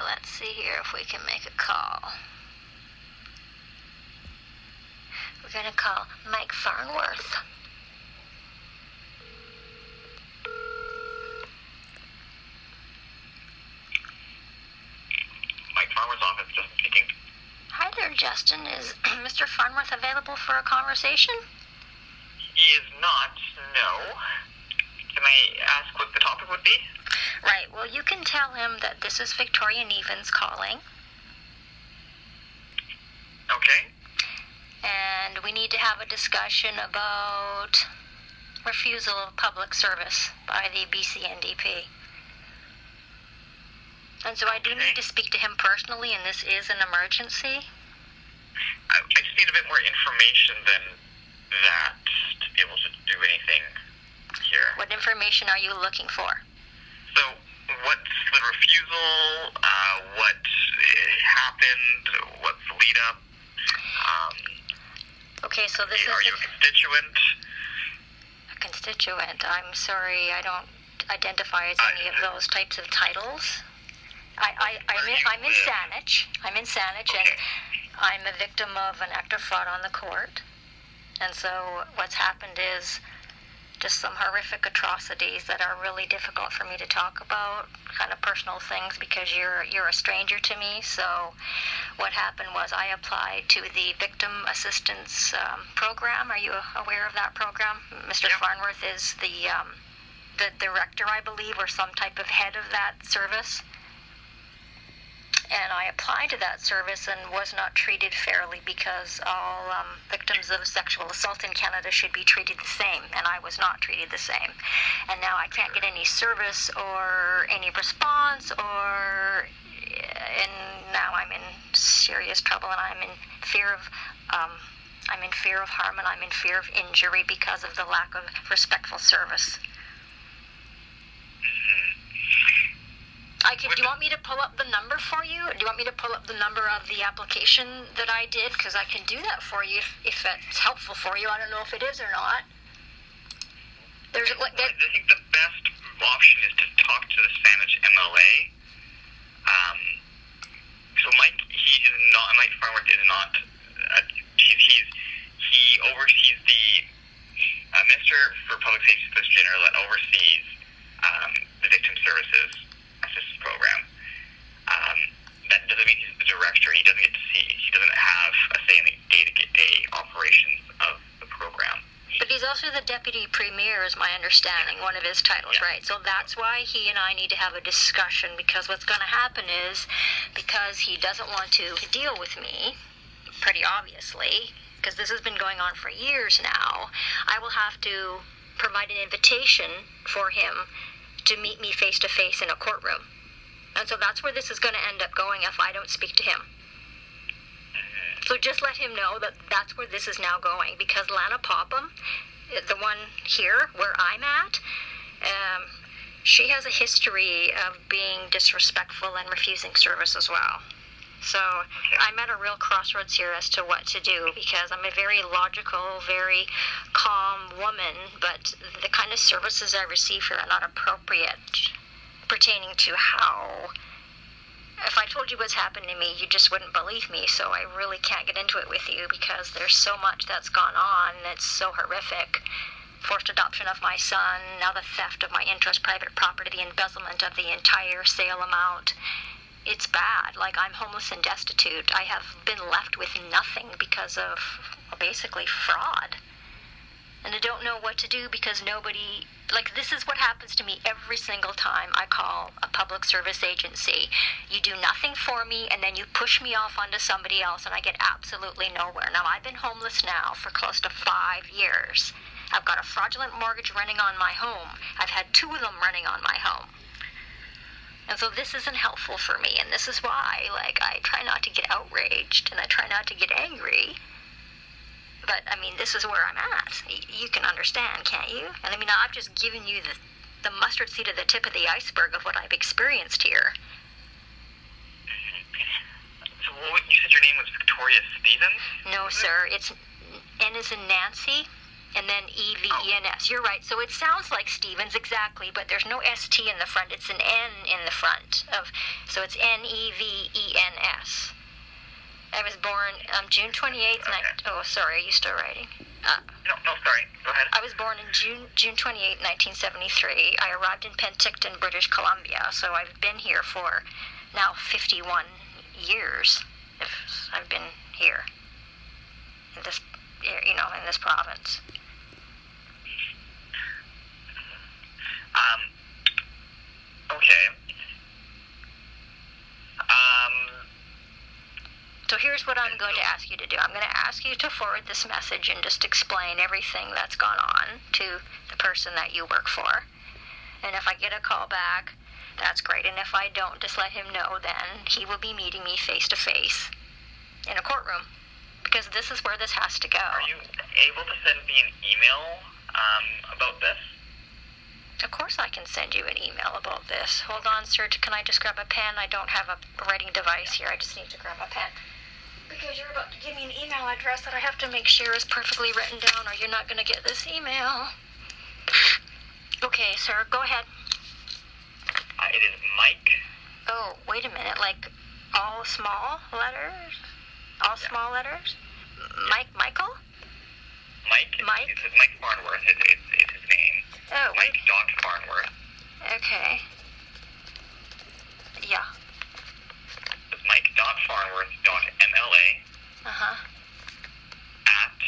let's see here if we can make a call. We're going to call Mike FARNWORTH. Mike FARNWORTH's office, Justin speaking. Hi there, Justin. Is Mr. FARNWORTH available for a conversation? He is not, no. Can I ask what the topic would be? Right, well, you can tell him that this is Victoria Nevins calling. Okay. And we need to have a discussion about refusal of public service by the BCNDP. And so I do need to speak to him personally, and this is an emergency. I just need a bit more information than that to be able to do anything here. What information are you looking for? So, what's the refusal? What happened? What's the lead up? Okay, so this Are is you a constituent? a constituent. I'm sorry, I don't identify as any of those types of titles. I'm in Saanich. I'm in Saanich, Okay. and I'm a victim of an act of fraud on the court. And so what's happened is just some horrific atrocities that are really difficult for me to talk about, kind of personal things, because you're a stranger to me. So what happened was I applied to the Victim Assistance Program. Are you aware of that program? Mr. Yep. FARNWORTH is the director, I believe, or some type of head of that service. And I applied to that service and was not treated fairly because all victims of sexual assault in Canada should be treated the same, and I was not treated the same. And now I can't get any service or any response, and now I'm in serious trouble, and I'm in fear of harm, and I'm in fear of injury because of the lack of respectful service. Do you want me to pull up the number for you? Do you want me to pull up the number of the application that I did? Because I can do that for you if it's helpful for you. I don't know if it is or not. I think the best option is to talk to the Saanich MLA. So Mike FARNWORTH is not. He oversees the Minister for Public Safety Solicitor General that oversees the Victim Services Assistance Program. That doesn't mean he's the director. He doesn't get to see. He doesn't have a say in the day-to-day operations of the program. But he's also the deputy premier, is my understanding, one of his titles, Yeah. right? So that's why he and I need to have a discussion, because what's going to happen is, because he doesn't want to deal with me, pretty obviously, because this has been going on for years now, I will have to provide an invitation for him to meet me face-to-face in a courtroom. And so that's where this is going to end up going if I don't speak to him. So just let him know that that's where this is now going, because Lana Popham, the one here where I'm at, she has a history of being disrespectful and refusing service as well. So I'm at a real crossroads here as to what to do, because I'm a very logical, very calm woman, but the kind of services I receive here are not appropriate pertaining to how... If I told you what's happened to me, you just wouldn't believe me, so I really can't get into it with you because there's so much that's gone on, and it's so horrific. Forced adoption of my son, now the theft of my interest, private property, the embezzlement of the entire sale amount. It's bad. Like, I'm homeless and destitute. I have been left with nothing because of, well, basically fraud. And I don't know what to do because nobody... Like, this is what happens to me every single time I call a public service agency. You do nothing for me, and then you push me off onto somebody else, and I get absolutely nowhere. Now, I've been homeless now for close to 5 years. I've got a fraudulent mortgage running on my home. I've had 2 of them running on my home. And so this isn't helpful for me, and this is why, like, I try not to get outraged, and I try not to get angry. But, I mean, this is where I'm at. You can understand, can't you? And, I mean, I've just given you the mustard seed at the tip of the iceberg of what I've experienced here. So you said your name was Victoria Stevens? No, sir. It's N as in Nancy, and then E-V-E-N-S. You're right. So it sounds like Stevens exactly, but there's no S-T in the front. It's an N in the front. So it's N-E-V-E-N-S. I was born June 28th. Okay. Oh, sorry. Are you still writing? No, sorry. Go ahead. I was born in June 28, 1973. I arrived in Penticton, British Columbia. So I've been here for now 51 years. If I've been here in this, in this province. Okay. So here's what I'm going to ask you to do. I'm going to ask you to forward this message and just explain everything that's gone on to the person that you work for. And if I get a call back, that's great. And if I don't, just let him know then he will be meeting me face to face in a courtroom. Because this is where this has to go. Are you able to send me an email about this? Of course I can send you an email about this. Hold on, sir. Can I just grab a pen? I don't have a writing device here. I just need to grab a pen. Because you're about to give me an email address that I have to make sure is perfectly written down, or you're not going to get this email. Okay, sir. Go ahead. It is Mike. Oh, wait a minute. Like all small letters? All small letters? Michael? Mike? It says Mike Farnworth. It's his name. Oh, Mike Farnworth. Okay. Yeah. It's Mike.Farnworth.MLA at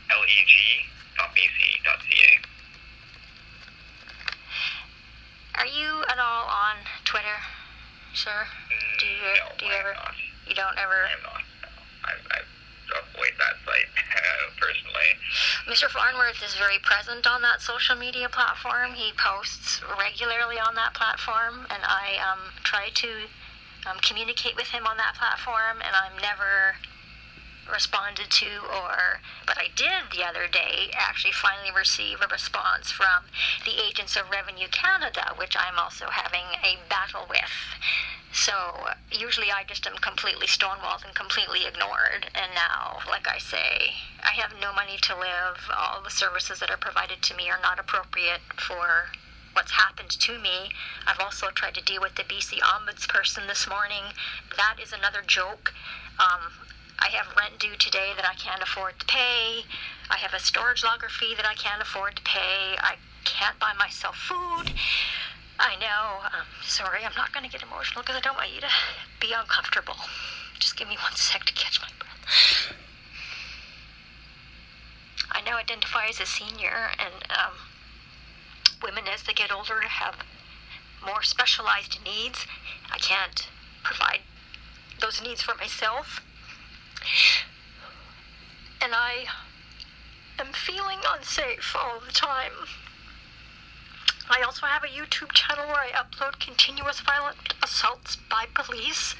leg.bc.ca. Are you at all on Twitter, sir? Do you ever? Not. You don't ever? I am not. No. I avoid that site personally. Mr. Farnworth is very present on that social media platform. He posts regularly on that platform, and I try to communicate with him on that platform, and I'm never responded to, but I did the other day actually finally receive a response from the Agents of Revenue Canada, which I'm also having a battle with. So usually I just am completely stonewalled and completely ignored, and now, like I say, I have no money to live. All the services that are provided to me are not appropriate for what's happened to me. I've also tried to deal with the BC Ombudsperson this morning. That is another joke. I have rent due today that I can't afford to pay. I have a storage locker fee that I can't afford to pay. I can't buy myself food. I know. Sorry, I'm not going to get emotional because I don't want you to be uncomfortable. Just give me 1 sec to catch my breath. I now identify as a senior, and women as they get older have more specialized needs. I can't provide those needs for myself. And I am feeling unsafe all the time. I also have a YouTube channel where I upload continuous violent assaults by police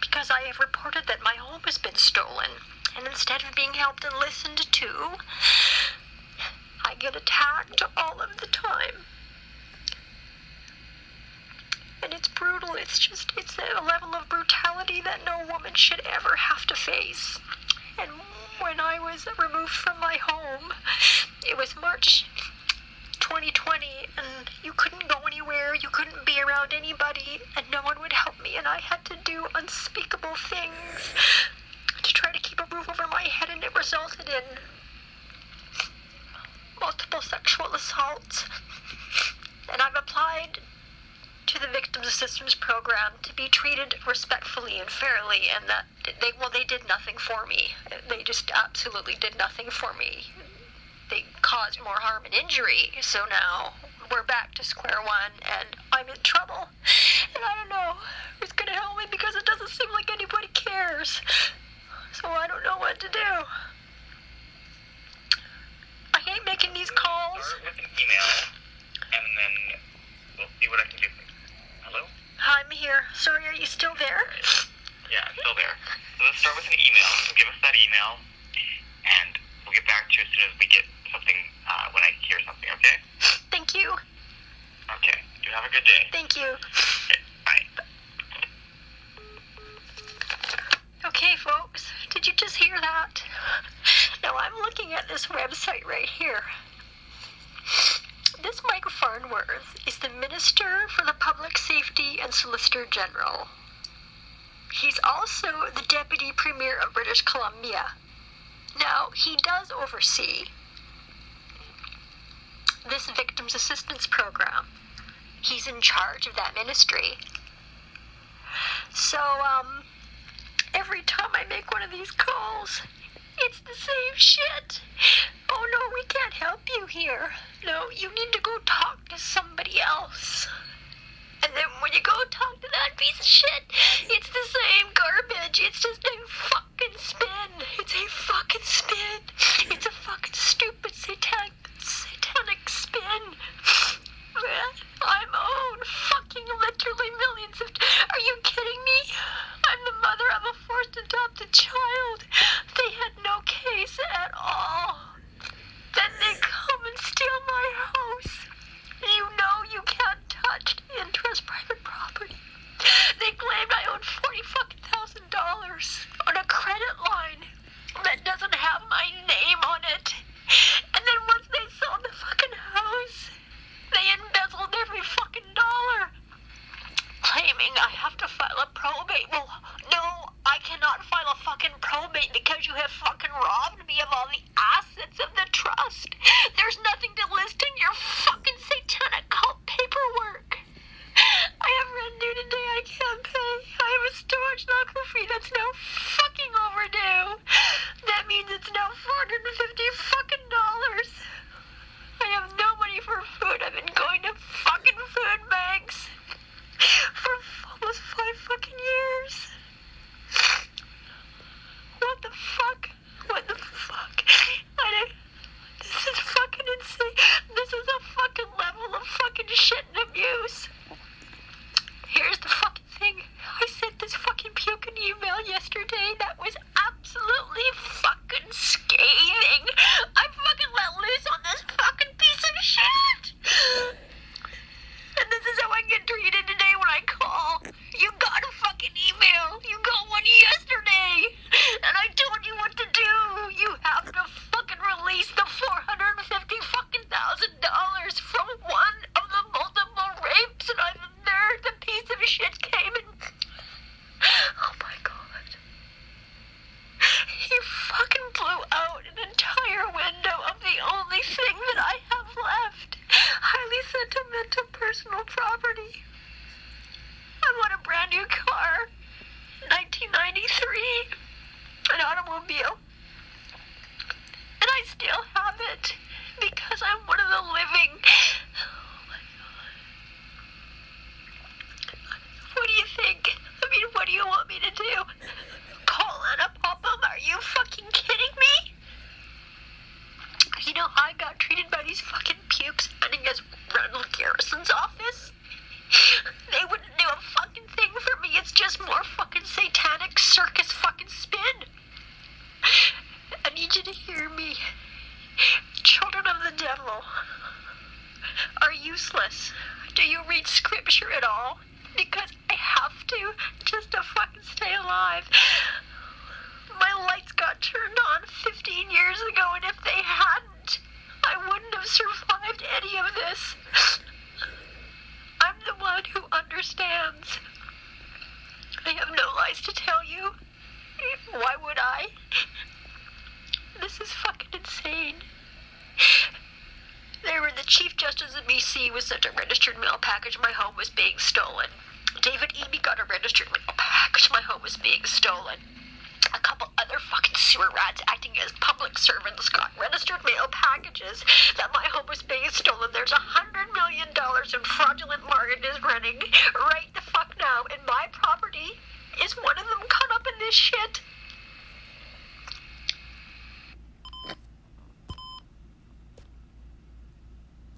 because I have reported that my home has been stolen. And instead of being helped and listened to, I get attacked all of the time. And it's brutal. It's a level of brutality that no woman should ever have to face. And when I was removed from my home, it was March 2020, and you couldn't go anywhere, you couldn't be around anybody, and no one would help me, and I had to do unspeakable things to try to keep a roof over my head, and it resulted in multiple sexual assaults. And I've applied to the Victim Assistance Program to be treated respectfully and fairly, and that they did nothing for me. They just absolutely did nothing for me. They caused more harm and injury, so now we're back to square one, and I'm in trouble. And I don't know who's going to help me because it doesn't seem like anybody cares. So I don't know what to do. I hate making these calls. Start with an email, and then we'll see what I can do. Hello? Hi, I'm here. Sorry, are you still there? Yeah, I'm still there. So let's start with an email. So give us that email, and we'll get back to you as soon as we get something, when I hear something, okay? Thank you. Okay. You have a good day. Thank you. Okay, bye. Okay, folks, did you just hear that? Now, I'm looking at this website right here. Farnworth is the Minister for the Public Safety and Solicitor General. He's also the Deputy Premier of British Columbia. Now, he does oversee this Victims Assistance Program. He's in charge of that ministry. So, every time I make one of these calls, it's the same shit. Oh no, we can't help you here. No, you need to go talk to somebody else. And then when you go talk to that piece of shit, it's the same garbage. It's just a fucking spin. It's a fucking spin. It's a fucking stupid satanic spin. I'm owed fucking literally millions of... Are you kidding me? I'm the mother of a forced adopted child. They had no case at all. Then they come and steal my house. You know you can't touch interest private property. They claimed I owed $40,000 on a credit line that doesn't have my name on it. And then once they sold the fucking house, they embezzled every fucking dollar, claiming I have to file a probate. Well, no, I cannot file a fucking probate because you have fucking robbed me of all the assets of the trust. There's nothing to list in your fucking satanic cult paperwork. I have rent due today I can't pay. I have a storage locker fee that's now fucking overdue. That means it's now $450 fucking dollars. I have no money for food. I've been going to fucking food banks for almost 5 fucking years. What the fuck? What the fuck? This is fucking insane. This is a fucking level of fucking shit and abuse. Here's the fucking thing. I sent this fucking puking email yesterday that was absolutely fucking scathing. I fucking let loose on this fucking piece of shit. And this is how I get treated today when I call. You got a fucking email. You got one yesterday. And I told you what to do. You have to fucking release the $450 fucking $1,000 from one of the multiple rapes. And I'm there. The piece of shit came and... Oh my god. He fucking blew out an entire window of the only thing that I have left. Highly sentimental personal property. I bought a brand new car. 1993. An automobile. And I still have it. Because I'm one of the living... Oh my god. What do you think? I mean, what do you want me to do? Call Anna Popham? Are you fucking kidding me? You know how I got treated by these fucking pukes running as Ronald Garrison's office? They wouldn't do a fucking thing for me. It's just more fucking satanic circus fucking spin. I need you to hear me. Children of the devil are useless. Do you read scripture at all? Because I have to, just to fucking stay alive. My lights got turned on 15 years ago, and if they hadn't, I wouldn't have survived any of this. I'm the one who understands. I have no lies to tell you. Why would I? This is fucking insane. The Chief Justice of BC was sent a registered mail package. My home was being stolen. David Eby got a registered mail package. My home was being stolen. A couple other fucking sewer rats acting as public servants got registered mail packages that my home was being stolen. There's $100 million in